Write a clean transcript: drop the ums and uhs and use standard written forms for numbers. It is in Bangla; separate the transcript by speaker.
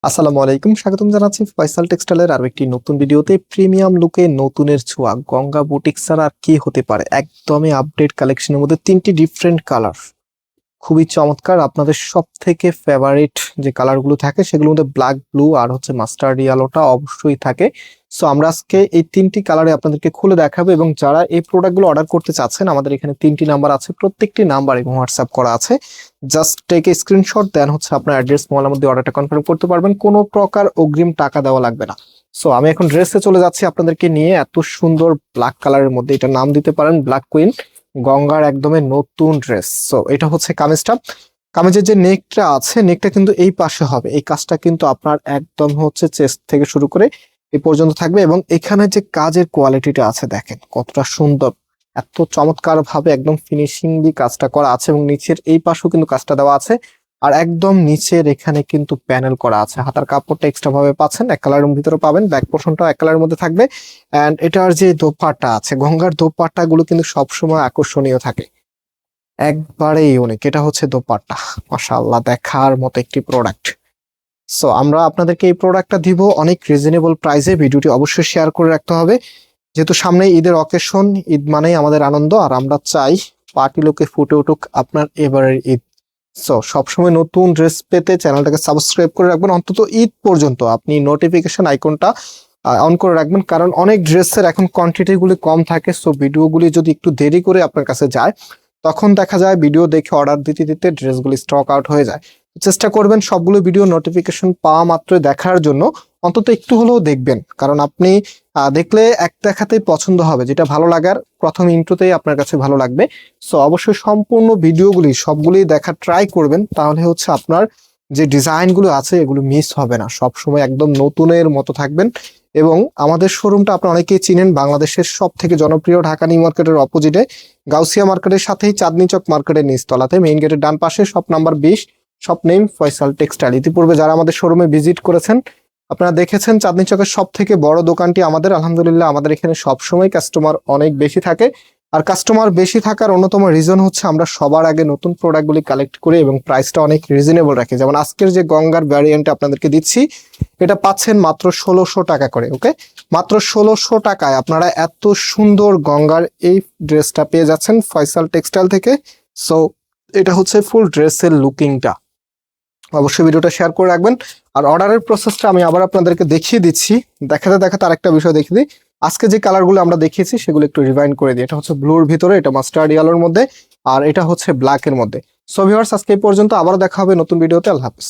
Speaker 1: আসসালামু আলাইকুম, স্বাগতম জানাচ্ছি ফয়সাল টেক্সটাইলের আরো একটি নতুন ভিডিওতে। প্রিমিয়াম লুকে নতুনের ছোঁয়া, গঙ্গা বুটিক ছাড়া আর কি হতে পারে। একদমই আপডেট কালেকশনের মধ্যে তিনটি ডিফারেন্ট কালার, খুবই চমৎকার। আপনাদের সব থেকে ফেভারিট যে কালারগুলো থাকে সেগুলোর মধ্যে ব্ল্যাক, ব্লু আর হচ্ছে মাস্টার্ড ইয়েলোটা অবশ্যই থাকে। সো আমরা আজকে এই তিনটি কালারে আপনাদেরকে খুলে দেখাবো, এবং যারা এই প্রোডাক্টগুলো অর্ডার করতে চাচ্ছেন আমাদের এখানে তিনটি নাম্বার আছে, প্রত্যেকটি নাম্বার এবং হোয়াটসঅ্যাপ করা আছে। জাস্ট টেক এ স্ক্রিনশট, দেন হচ্ছে আপনার অ্যাড্রেস মোবাইলের মধ্যে অর্ডারটা কনফার্ম করতে পারবেন, কোনো প্রকার অগ্রিম টাকা দেওয়া লাগবে না। সো আমি এখন ড্রেসে চলে যাচ্ছি আপনাদেরকে নিয়ে। এত সুন্দর ব্ল্যাক কালারের মধ্যে, এটা নাম দিতে পারেন ব্ল্যাক কুইন, গঙ্গার একদমই নতুন ড্রেস। সো এটা হচ্ছে কামিজটা। কামিজের যে নেকটা আছে, নেকটা কিন্তু এই পাশে হবে। এই কাজটা কিন্তু আপনার একদম হচ্ছে চেস্ট থেকে শুরু করে এই পর্যন্ত থাকবে, এবং এখানে যে কাজের কোয়ালিটিটা আছে দেখেন কতটা সুন্দর। এত চমৎকার ভাবে একদম ফিনিশিং দিয়ে কাজটা করা আছে, এবং নিচের এই পাশেও কিন্তু কাজটা দেওয়া আছে। আর একদম নিচের এখানে কিন্তু প্যানেল করা আছে। হাতার কাপড়টা এক্সট্রা ভাবে পাচ্ছেন, এক কালারের ভিতরে পাবেন, ব্যাক পোর্শনটাও এক কালারের মধ্যে থাকবে। এন্ড এটার যে দোপাট্টা আছে, গঙ্গার দোপাট্টা গুলো কিন্তু সবসময় আকর্ষণীয় থাকে, একবারে ইউনিক। এটা হচ্ছে দোপাট্টা, মাশাআল্লাহ দেখার মতো একটি প্রোডাক্ট। সো আমরা আপনাদেরকে এই প্রোডাক্টটা দিব অনেক রিজনেবল প্রাইসে। ভিডিওটি অবশ্যই শেয়ার করে রাখতে হবে, যেহেতু সামনে ঈদের অকেশন। ঈদ মানেই আমাদের আনন্দ, আর আমরা চাই পার্টি লোকে ফুটে উঠুক আপনার এবারের ঈদ। সো সবসময় নতুন ড্রেস পেতে চ্যানেলটাকে সাবস্ক্রাইব করে রাখবেন, অন্তত ঈদ পর্যন্ত আপনি নোটিফিকেশন আইকনটা অন করে রাখবেন, কারণ অনেক ড্রেসের এখন কোয়ান্টিটি গুলি কম থাকে। সো ভিডিওগুলি যদি একটু দেরি করে আপনার কাছে যায়, তখন দেখা যায় ভিডিও দেখে অর্ডার দিতে দিতে ড্রেসগুলি স্টক আউট হয়ে যায়। চেষ্টা করবেন সবগুলো ভিডিও নোটিফিকেশন পাওয়া মাত্র দেখার জন্য, অন্তত একটু হলেও দেখবেন, কারণ আপনি দেখলে এক দেখাতেই পছন্দ হবে, যেটা ভালো লাগার প্রথম ইন্ট্রোতেই আপনার কাছে ভালো লাগবে। সো অবশ্যই সম্পূর্ণ ভিডিওগুলি সবগুলি দেখা ট্রাই করবেন, তাহলে হচ্ছে আপনার যে ডিজাইনগুলো আছে এগুলো মিস হবে না, সব সময় একদম নতুনের মতো থাকবেন। এবং আমাদের শোরুমটা আপনারা অনেকেই চিনেন, বাংলাদেশের সব থেকে জনপ্রিয় ঢাকা নিউ মার্কেটের অপোজিটে, গাউসিয়া মার্কেটের সাথেই চাঁদনি চক মার্কেটের নিচতলাতে, মেইন গেটের ডান পাশে, shop number 20, shop name Faisal textile. ইতিপূর্বে যারা আমাদের শোরুমে ভিজিট করেছেন আপনারা দেখেছেন চাঁদনি চকের সব থেকে বড় দোকানটি আমাদের। আলহামদুলিল্লাহ আমাদের এখানে সবসময় কাস্টমার অনেক বেশি থাকে, আর কাস্টমার বেশি থাকার অন্যতম রিজন হচ্ছে আমরা সবার আগে নতুন প্রোডাক্টগুলি কালেক্ট করি এবং প্রাইসটা অনেক রিজনেবল রাখি। যেমন আজকের যে গঙ্গার ভ্যারিয়েন্ট আপনাদেরকে দিচ্ছি, এটা পাচ্ছেন মাত্র 1600 টাকা করে। ওকে, মাত্র 1600 টাকায় আপনারা এত সুন্দর গঙ্গার এই ড্রেসটা পেয়ে যাচ্ছেন ফয়সাল টেক্সটাইল থেকে। সো এটা হচ্ছে ফুল ড্রেসের লুকিংটা। অবশ্যই ভিডিওটা শেয়ার করে রাখবেন। আর অর্ডারের প্রসেসটা আমি আবার আপনাদেরকে দেখিয়ে দিচ্ছি, দেখাতে দেখাতে আরেকটা বিষয় দেখিয়ে দিই। আজকে যে কালারগুলো আমরা দেখিয়েছি সেগুলো একটু রিভাইন্ড করে দিই। এটা হচ্ছে ব্লুর ভিতরে, এটা মাস্টার্ড ইয়েলোর মধ্যে, আর এটা হচ্ছে ব্ল্যাকের মধ্যে। সো ভিউয়ার্স, আজকে এই পর্যন্ত, আবারও দেখা হবে নতুন ভিডিওতে। আল্লাহ হাফেজ।